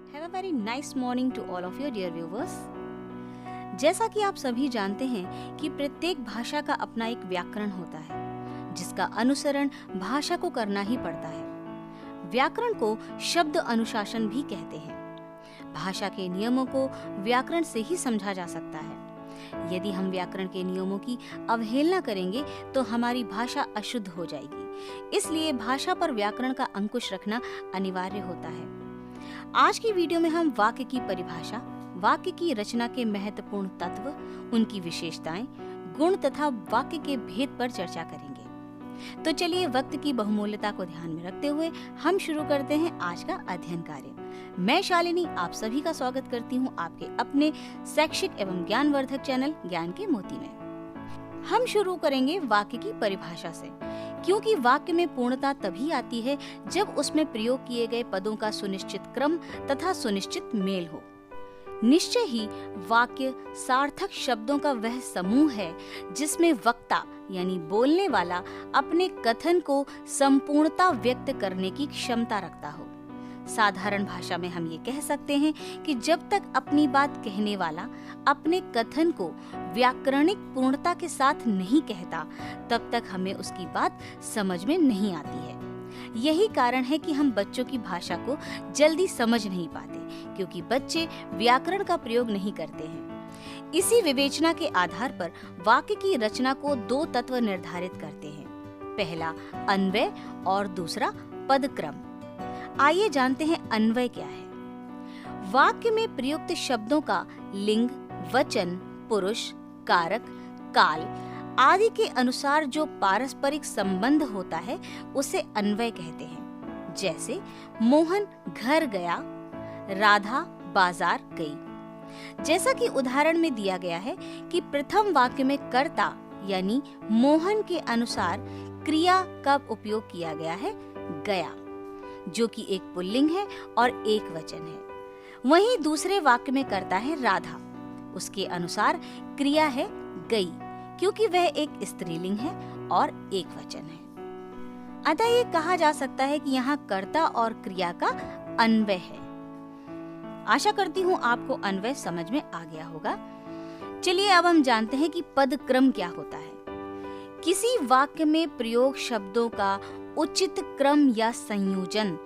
Have a very nice morning to all of your dear viewers. जैसा कि आप सभी जानते हैं कि प्रत्येक भाषा का अपना एक व्याकरण होता है, जिसका अनुसरण भाषा को करना ही पड़ता है। व्याकरण को शब्द अनुशासन भी कहते हैं। भाषा के नियमों को व्याकरण से ही समझा जा सकता है। यदि हम व्याकरण के नियमों की अवहेलना करेंगे तो हमारी भाषा अशुद्ध हो जाएगी। इसलिए भाषा पर व्याकरण का अंकुश रखना अनिवार्य होता है। आज की वीडियो में हम वाक्य की परिभाषा, वाक्य की रचना के महत्वपूर्ण तत्व, उनकी विशेषताएं, गुण तथा वाक्य के भेद पर चर्चा करेंगे। तो चलिए वक्त की बहुमूल्यता को ध्यान में रखते हुए हम शुरू करते हैं आज का अध्ययन कार्य। मैं शालिनी आप सभी का स्वागत करती हूँ आपके अपने शैक्षिक एवं ज्ञानवर्धक चैनल ज्ञान के मोती में। हम शुरू करेंगे वाक्य की परिभाषा से, क्योंकि वाक्य में पूर्णता तभी आती है जब उसमें प्रयोग किए गए पदों का सुनिश्चित क्रम तथा सुनिश्चित मेल हो। निश्चय ही वाक्य सार्थक शब्दों का वह समूह है जिसमें वक्ता यानी बोलने वाला अपने कथन को संपूर्णता व्यक्त करने की क्षमता रखता हो। साधारण भाषा में हम ये कह सकते हैं कि जब तक अपनी बात कहने वाला अपने कथन को व्याकरणिक पूर्णता के साथ नहीं कहता, तब तक हमें उसकी बात समझ में नहीं आती है। यही कारण है कि हम बच्चों की भाषा को जल्दी समझ नहीं पाते, क्योंकि बच्चे व्याकरण का प्रयोग नहीं करते हैं। इसी विवेचना के आधार पर वाक्य की रचना को दो तत्व निर्धारित करते हैं, पहला अन्वय और दूसरा पदक्रम। आइए जानते हैं अन्वय क्या है। वाक्य में प्रयुक्त शब्दों का लिंग, वचन, पुरुष, कारक, काल आदि के अनुसार जो पारस्परिक संबंध होता है उसे अन्वय कहते हैं। जैसे मोहन घर गया, राधा बाजार गई। जैसा कि उदाहरण में दिया गया है कि प्रथम वाक्य में कर्ता यानी मोहन के अनुसार क्रिया का उपयोग किया गया है गया, जो कि एक पुल्लिंग है और एक वचन है। वहीं दूसरे वाक्य में कर्ता है राधा, उसके अनुसार क्रिया है गई, क्योंकि वह एक स्त्रीलिंग है और एक वचन है। अतः ये कहा जा सकता है कि यहाँ कर्ता और क्रिया का अन्वय है। आशा करती हूँ आपको अन्वय समझ में आ गया होगा। चलिए अब हम जानते हैं कि पदक्रम क्या होता है। किसी वाक्य में प्रयोग शब्दों का उचित क्रम या संयोजन,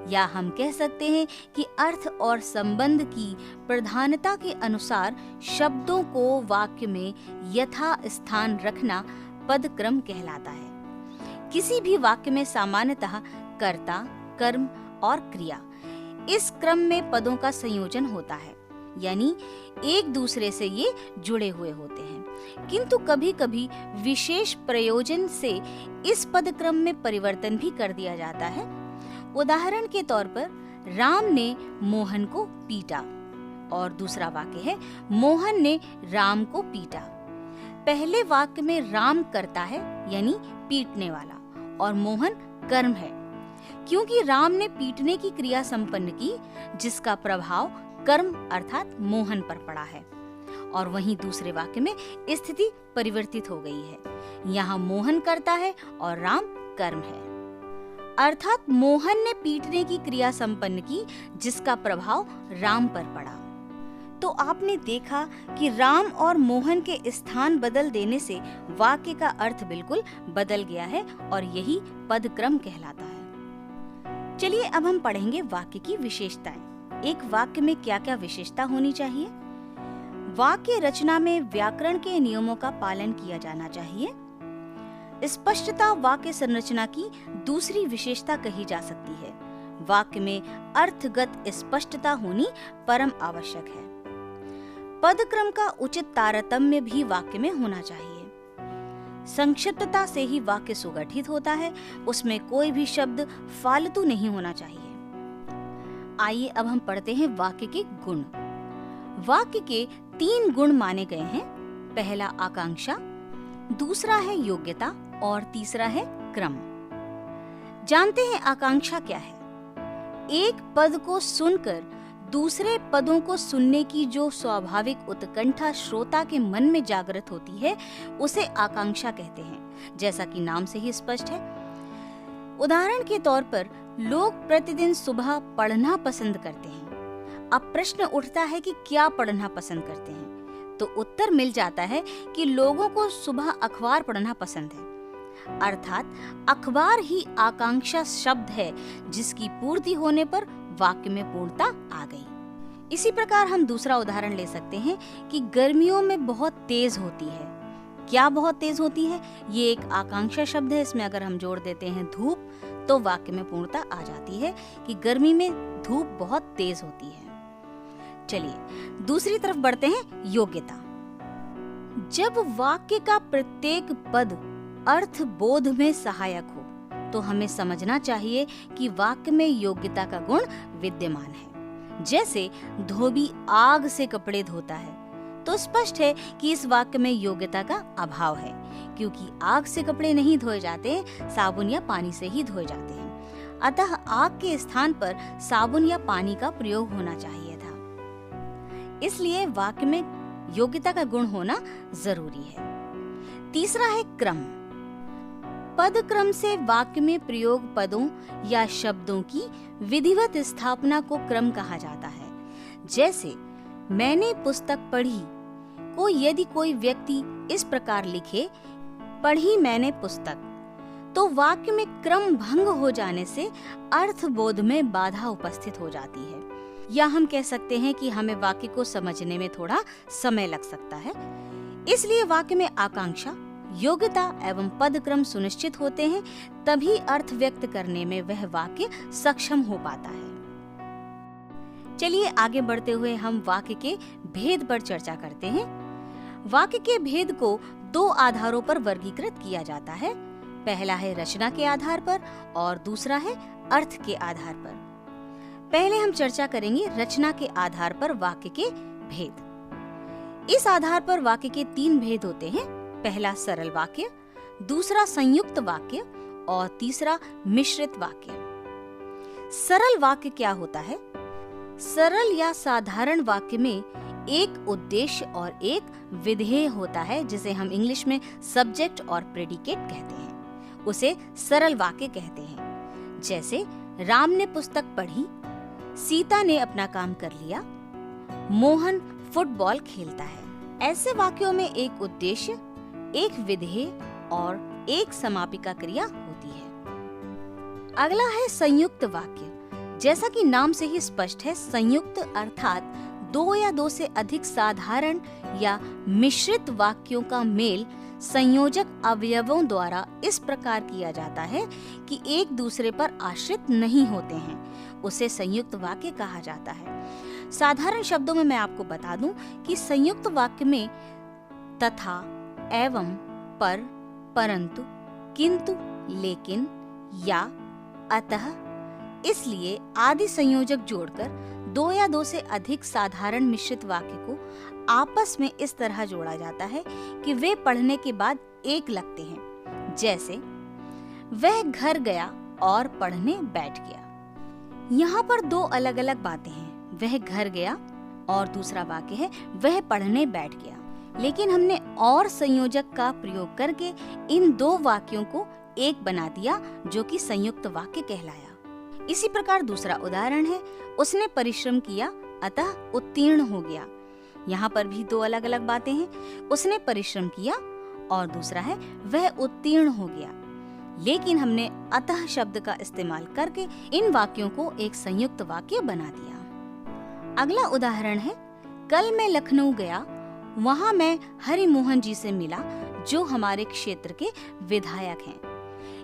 या हम कह सकते हैं कि अर्थ और संबंध की प्रधानता के अनुसार शब्दों को वाक्य में यथा स्थान रखना पदक्रम कहलाता है। किसी भी वाक्य में सामान्यतः कर्ता, कर्म और क्रिया इस क्रम में पदों का संयोजन होता है, यानी एक दूसरे से ये जुड़े हुए होते हैं। किंतु कभी कभी विशेष प्रयोजन से इस पदक्रम में परिवर्तन भी कर दिया जाता है। उदाहरण के तौर पर राम ने मोहन को पीटा, और दूसरा वाक्य है मोहन ने राम को पीटा। पहले वाक्य में राम कर्ता है यानी पीटने वाला, और मोहन कर्म है, क्योंकि राम ने पीटने की क्रिया संपन्न की, जिसका प्रभाव कर्म अर्थात मोहन पर पड़ा है। और वहीं दूसरे वाक्य में स्थिति परिवर्तित हो गई है। यहाँ मोहन कर्ता है और राम कर्म है, अर्थात मोहन ने पीटने की क्रिया संपन्न की, जिसका प्रभाव राम पर पड़ा। तो आपने देखा कि राम और मोहन के स्थान बदल देने से वाक्य का अर्थ बिल्कुल बदल गया है, और यही पदक्रम कहलाता है। चलिए अब हम पढ़ेंगे वाक्य की विशेषताएं। एक वाक्य में क्या क्या विशेषता होनी चाहिए। वाक्य रचना में व्याकरण के नियमों का पालन किया जाना चाहिए। स्पष्टता वाक्य संरचना की दूसरी विशेषता कही जा सकती है। वाक्य में अर्थगत स्पष्टता होनी परम आवश्यक है। पदक्रम का उचित तारतम्य भी वाक्य में होना चाहिए। संक्षिप्तता से ही वाक्य सुगठित होता है, उसमें कोई भी शब्द फालतू नहीं होना चाहिए। आइए अब हम पढ़ते हैं वाक्य के गुण। वाक्य के 3 गुण माने गए हैं। पहला आकांक्षा, दूसरा है योग्यता और तीसरा है क्रम। जानते हैं आकांक्षा क्या है। एक पद को सुनकर दूसरे पदों को सुनने की जो स्वाभाविक उत्कंठा श्रोता के मन में जागृत होती है, उसे आकांक्षा कहते हैं, जैसा कि नाम से ही स्पष्ट है। उदाहरण के तौर पर लोग प्रतिदिन सुबह पढ़ना पसंद करते हैं। अब प्रश्न उठता है कि क्या पढ़ना पसंद करते हैं, तो उत्तर मिल जाता है कि लोगों को सुबह अखबार पढ़ना पसंद है। अर्थात अखबार ही आकांक्षा शब्द है जिसकी पूर्ति होने पर वाक्य में पूर्णता आ गई। इसी प्रकार हम दूसरा उदाहरण ले सकते हैं कि गर्मियों में बहुत तेज होती है। क्या बहुत तेज होती है? ये एक आकांक्षा शब्द है, इसमें अगर हम जोड़ देते हैं धूप तो वाक्य में पूर्णता आ जाती है कि गर्मी में धूप बहुत तेज होती है। चलिए दूसरी तरफ बढ़ते हैं, योग्यता। जब वाक्य का प्रत्येक पद अर्थ बोध में सहायक हो तो हमें समझना चाहिए कि वाक्य में योग्यता का गुण विद्यमान है। जैसे धोबी आग से कपड़े धोता है, तो स्पष्ट है कि इस वाक्य में योग्यता का अभाव है, क्योंकि आग से कपड़े नहीं धोए जाते, साबुन या पानी से ही धोए जाते हैं। अतः आग के स्थान पर साबुन या पानी का प्रयोग होना चाहिए था। इसलिए वाक्य में योग्यता का गुण होना जरूरी है। तीसरा है क्रम। पद क्रम से वाक्य में प्रयोग पदों या शब्दों की विधिवत स्थापना को क्रम कहा जाता है। जैसे मैंने पुस्तक पढ़ी को यदि कोई व्यक्ति इस प्रकार लिखे, पढ़ी मैंने पुस्तक, तो वाक्य में क्रम भंग हो जाने से अर्थबोध में बाधा उपस्थित हो जाती है, या हम कह सकते हैं कि हमें वाक्य को समझने में थोड़ा समय लग सकता है। इसलिए वाक्य में आकांक्षा, योग्यता एवं पद क्रम सुनिश्चित होते हैं, तभी अर्थ व्यक्त करने में वह वाक्य सक्षम हो पाता है। चलिए आगे बढ़ते हुए हम वाक्य के भेद पर चर्चा करते हैं। वाक्य के भेद को दो आधारों पर वर्गीकृत किया जाता है। पहला है रचना के आधार पर और दूसरा है अर्थ के आधार पर। पहले हम चर्चा करेंगे रचना के आधार पर वाक्य के भेद। इस आधार पर वाक्य के 3 भेद होते हैं। पहला सरल वाक्य, दूसरा संयुक्त वाक्य और तीसरा मिश्रित वाक्य। सरल वाक्य क्या होता है? सरल या साधारण वाक्य में एक उद्देश्य और एक विधेय होता है, जिसे हम इंग्लिश में सब्जेक्ट और प्रेडिकेट कहते हैं। उसे सरल वाक्य कहते हैं। जैसे राम ने पुस्तक पढ़ी, सीता ने अपना काम कर लिया, मोहन फुटबॉल खेलता है। ऐसे वाक्यों में एक उद्देश्य, एक विधेय और एक समापिका क्रिया होती है। अगला है संयुक्त वाक्य। जैसा कि नाम से ही स्पष्ट है, संयुक्त अर्थात 2 या 2 से अधिक साधारण या मिश्रित वाक्यों का मेल संयोजक अवयवों द्वारा इस प्रकार किया जाता है कि एक दूसरे पर आश्रित नहीं होते हैं। उसे संयुक्त वाक्य कहा जाता है। साधारण शब्दों में मैं आपको बता दूं कि संयुक्त वाक्य में तथा, एवं, पर, परंतु, किंतु, लेकिन, या, अतः, इसलिए आदि संयोजक जोड़कर 2 या 2 से अधिक साधारण मिश्रित वाक्य को आपस में इस तरह जोड़ा जाता है कि वे पढ़ने के बाद एक लगते हैं। जैसे वह घर गया और पढ़ने बैठ गया। यहाँ पर 2 अलग अलग बातें हैं, वह घर गया और दूसरा वाक्य है वह पढ़ने बैठ गया। लेकिन हमने और संयोजक का प्रयोग करके इन 2 वाक्यों को एक बना दिया, जो कि संयुक्त वाक्य कहलाया। इसी प्रकार दूसरा उदाहरण है, उसने परिश्रम किया अतः उत्तीर्ण हो गया। यहाँ पर भी 2 अलग अलग बातें हैं, उसने परिश्रम किया और दूसरा है वह उत्तीर्ण हो गया। लेकिन हमने अतः शब्द का इस्तेमाल करके इन वाक्यों को एक संयुक्त वाक्य बना दिया। अगला उदाहरण है, कल मैं लखनऊ गया, वहाँ मैं हरि मोहन जी से मिला, जो हमारे क्षेत्र के विधायक हैं।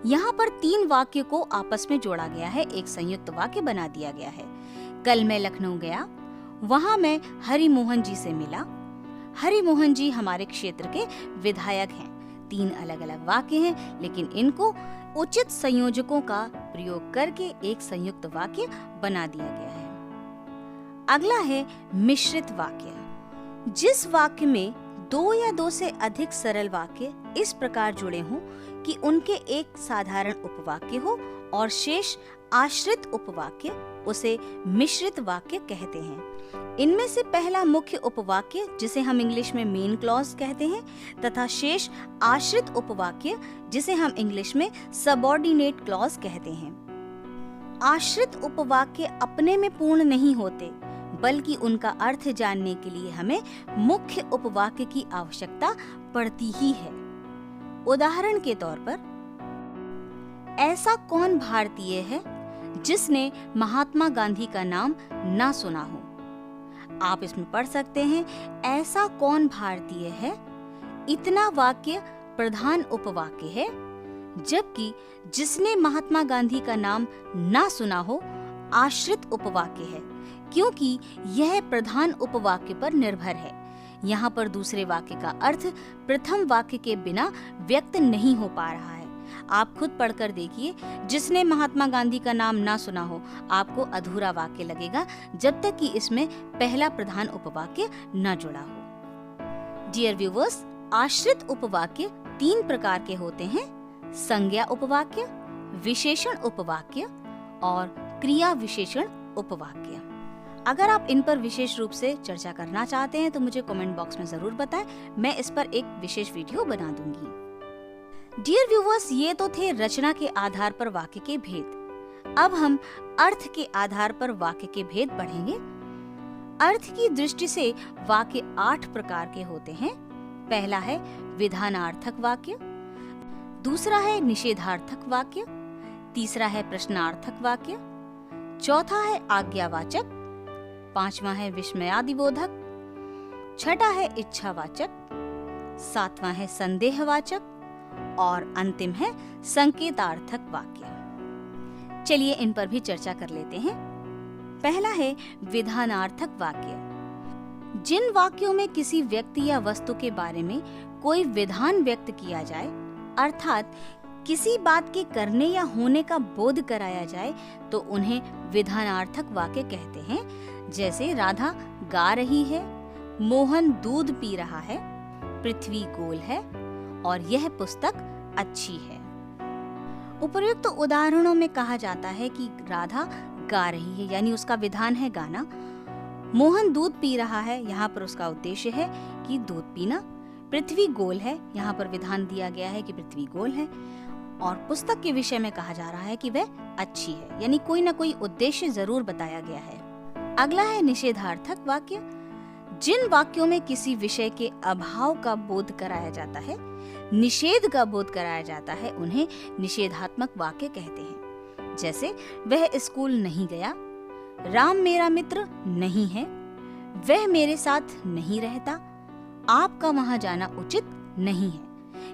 यहाँ पर 3 वाक्य को आपस में जोड़ा गया है, एक संयुक्त वाक्य बना दिया गया है। कल मैं लखनऊ गया, वहाँ मैं हरि मोहन जी से मिला, हरि मोहन जी हमारे क्षेत्र के विधायक हैं। 3 अलग अलग वाक्य हैं, लेकिन इनको उचित संयोजकों का प्रयोग करके एक संयुक्त वाक्य बना दिया गया है। अगला है मिश्रित वाक्य। जिस वाक्य में 2 या 2 से अधिक सरल वाक्य इस प्रकार जुड़े हों कि उनके एक साधारण उपवाक्य हो और शेष आश्रित उपवाक्य, उसे मिश्रित वाक्य कहते हैं। इनमें से पहला मुख्य उपवाक्य, जिसे हम इंग्लिश में मेन क्लॉज कहते हैं, तथा शेष आश्रित उपवाक्य, जिसे हम इंग्लिश में सबऑर्डिनेट क्लॉज कहते हैं। आश्रित उपवाक्य अपने में पूर्ण नहीं होते, बल्कि उनका अर्थ जानने के लिए हमें मुख्य उपवाक्य की आवश्यकता पड़ती ही है। उदाहरण के तौर पर, ऐसा कौन भारतीय है जिसने महात्मा गांधी का नाम ना सुना हो। आप इसमें पढ़ सकते हैं, ऐसा कौन भारतीय है। इतना वाक्य प्रधान उपवाक्य है, जबकि जिसने महात्मा गांधी का नाम ना सुना हो आश्रित उपवाक्य है, क्योंकि यह प्रधान उपवाक्य पर निर्भर है। यहाँ पर दूसरे वाक्य का अर्थ प्रथम वाक्य के बिना व्यक्त नहीं हो पा रहा है। आप खुद पढ़कर देखिए, जिसने महात्मा गांधी का नाम ना सुना हो आपको अधूरा वाक्य लगेगा जब तक कि इसमें पहला प्रधान उपवाक्य न जुड़ा हो। डियर व्यूअर्स, आश्रित उपवाक्य 3 प्रकार के होते हैं: संज्ञा उपवाक्य, विशेषण उपवाक्य और क्रिया विशेषण उपवाक्य। अगर आप इन पर विशेष रूप से चर्चा करना चाहते हैं तो मुझे कमेंट बॉक्स में जरूर बताएं, मैं इस पर एक विशेष वीडियो बना दूंगी। डियर व्यूअर्स, ये तो थे रचना के आधार पर वाक्य के भेद। अब हम अर्थ के आधार पर वाक्य के भेद पढ़ेंगे। अर्थ की दृष्टि से वाक्य 8 प्रकार के होते हैं। पहला है विधानार्थक वाक्य, दूसरा है निषेधार्थक वाक्य, तीसरा है प्रश्नार्थक वाक्य, चौथा है आज्ञावाचक, पांचवा है विस्मयादिबोधक, छठा है इच्छावाचक, सातवां है संदेहवाचक और अंतिम है संकेतार्थक वाक्य। चलिए इन पर भी चर्चा कर लेते हैं। पहला है विधानार्थक वाक्य। जिन वाक्यों में किसी व्यक्ति या वस्तु के बारे में कोई विधान व्यक्त किया जाए, अर्थात किसी बात के करने या होने का बोध कराया जाए, तो उन्हें विधानार्थक वाक्य कहते हैं। जैसे राधा गा रही है, मोहन दूध पी रहा है, पृथ्वी गोल है और यह पुस्तक अच्छी है। उपर्युक्त उदाहरणों में कहा जाता है कि राधा गा रही है, यानी उसका विधान है गाना। मोहन दूध पी रहा है, यहाँ पर उसका उद्देश्य है कि दूध पीना। पृथ्वी गोल है, यहाँ पर विधान दिया गया है कि पृथ्वी गोल है। और पुस्तक के विषय में कहा जा रहा है कि वह अच्छी है, यानी कोई न कोई उद्देश्य जरूर बताया गया है। अगला है निषेधार्थक वाक्य। जिन वाक्यों में किसी विषय के अभाव का बोध कराया जाता है, निषेध का बोध कराया जाता है, उन्हें निषेधात्मक वाक्य कहते हैं। जैसे वह स्कूल नहीं गया, राम मेरा मित्र नहीं है, वह मेरे साथ नहीं रहता, आपका वहां जाना उचित नहीं है।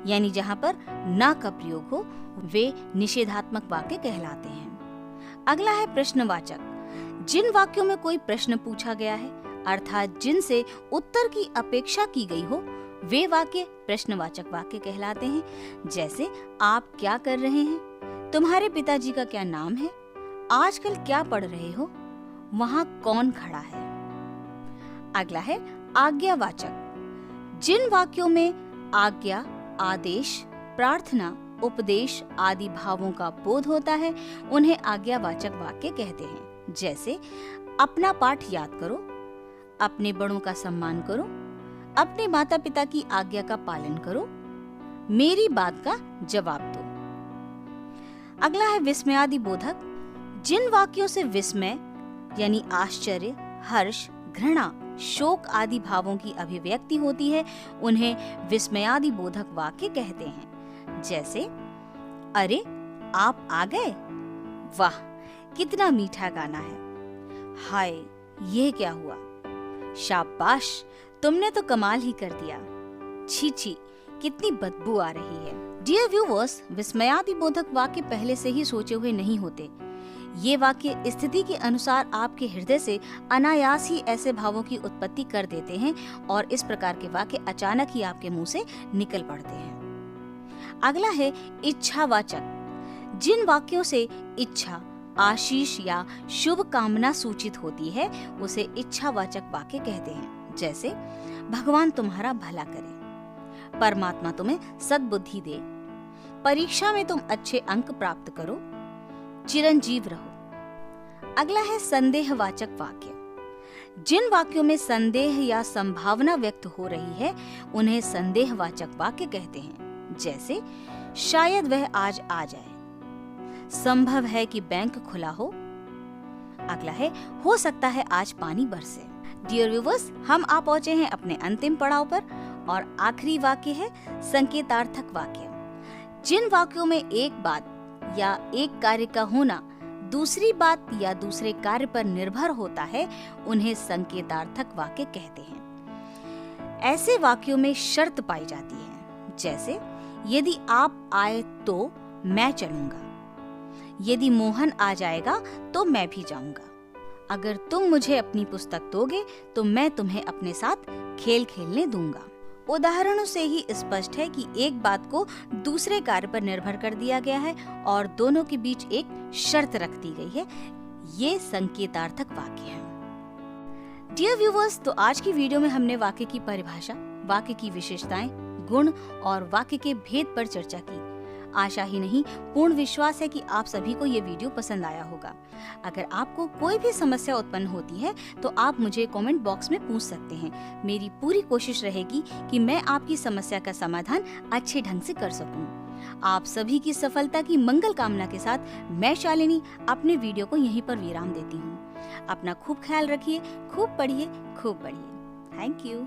यानी जहां पर ना का प्रयोग हो वे निषेधात्मक वाक्य कहलाते हैं। अगला है प्रश्नवाचक। जिन वाक्यों में कोई प्रश्न पूछा गया है, अर्थात जिनसे उत्तर की अपेक्षा की गई हो, वे वाक्य प्रश्नवाचक वाक्य कहलाते हैं। जैसे आप क्या कर रहे हैं, तुम्हारे पिताजी का क्या नाम है, आजकल क्या पढ़ रहे हो, वहां कौन खड़ा है। अगला है आज्ञावाचक। जिन वाक्यों में आज्ञा, आदेश, प्रार्थना, उपदेश आदि भावों का बोध होता है, उन्हें आज्ञावाचक वाक्य कहते हैं। जैसे अपना पाठ याद करो, अपने बड़ों का सम्मान करो, अपने माता पिता की आज्ञा का पालन करो, मेरी बात का जवाब दो। अगला है विस्मयादिबोधक। जिन वाक्यों से विस्मय यानी आश्चर्य, हर्ष, घृणा, शोक आदि भावों की अभिव्यक्ति होती है, उन्हें विस्मयादिबोधक वाक्य कहते हैं। जैसे अरे आप आ गए, वाह कितना मीठा गाना है, हाय ये क्या हुआ, शाबाश तुमने तो कमाल ही कर दिया, छी छी कितनी बदबू आ रही है। डियर व्यूअर्स, विस्मयादिबोधक वाक्य पहले से ही सोचे हुए नहीं होते। ये वाक्य स्थिति के अनुसार आपके हृदय से अनायास ही ऐसे भावों की उत्पत्ति कर देते हैं और इस प्रकार के वाक्य अचानक ही आपके मुंह से निकल पड़ते हैं। अगला है इच्छावाचक। जिन वाक्यों से इच्छा, आशीष या शुभ कामना सूचित होती है, उसे इच्छावाचक वाक्य कहते हैं। जैसे भगवान तुम्हारा भला करे, परमात्मा तुम्हें सद्बुद्धि दे, परीक्षा में तुम अच्छे अंक प्राप्त करो, चिरंजीव रहो। अगला है संदेहवाचक वाक्य। जिन वाक्यों में संदेह या संभावना व्यक्त हो रही है, उन्हें संदेहवाचक वाक्य कहते हैं। जैसे शायद वह आज आ जाए, संभव है कि बैंक खुला हो, अगला है, हो सकता है आज पानी बरसे। डियर व्यूवर्स, हम आ पहुंचे हैं अपने अंतिम पड़ाव पर और आखिरी वाक्य है संकेतार्थक वाक्य। जिन वाक्यों में एक बात या एक कार्य का होना दूसरी बात या दूसरे कार्य पर निर्भर होता है, उन्हें संकेतार्थक वाक्य कहते हैं। ऐसे वाक्यों में शर्त पाई जाती है, जैसे यदि आप आए तो मैं चलूंगा, यदि मोहन आ जाएगा तो मैं भी जाऊंगा, अगर तुम मुझे अपनी पुस्तक दोगे तो मैं तुम्हें अपने साथ खेल खेलने दूंगा। उदाहरणों से ही स्पष्ट है कि एक बात को दूसरे कार्य पर निर्भर कर दिया गया है और दोनों के बीच एक शर्त रख दी गई है। ये संकेतार्थक वाक्य है। डियर व्यूवर्स, तो आज की वीडियो में हमने वाक्य की परिभाषा, वाक्य की विशेषताएं, गुण और वाक्य के भेद पर चर्चा की। आशा ही नहीं, पूर्ण विश्वास है कि आप सभी को ये वीडियो पसंद आया होगा। अगर आपको कोई भी समस्या उत्पन्न होती है तो आप मुझे कमेंट बॉक्स में पूछ सकते हैं। मेरी पूरी कोशिश रहेगी कि मैं आपकी समस्या का समाधान अच्छे ढंग से कर सकूं। आप सभी की सफलता की मंगल कामना के साथ मैं शालिनी अपने वीडियो को यहीं पर विराम देती हूँ। अपना खूब ख्याल रखिए, खूब पढ़िए, खूब बढ़िए। Thank you.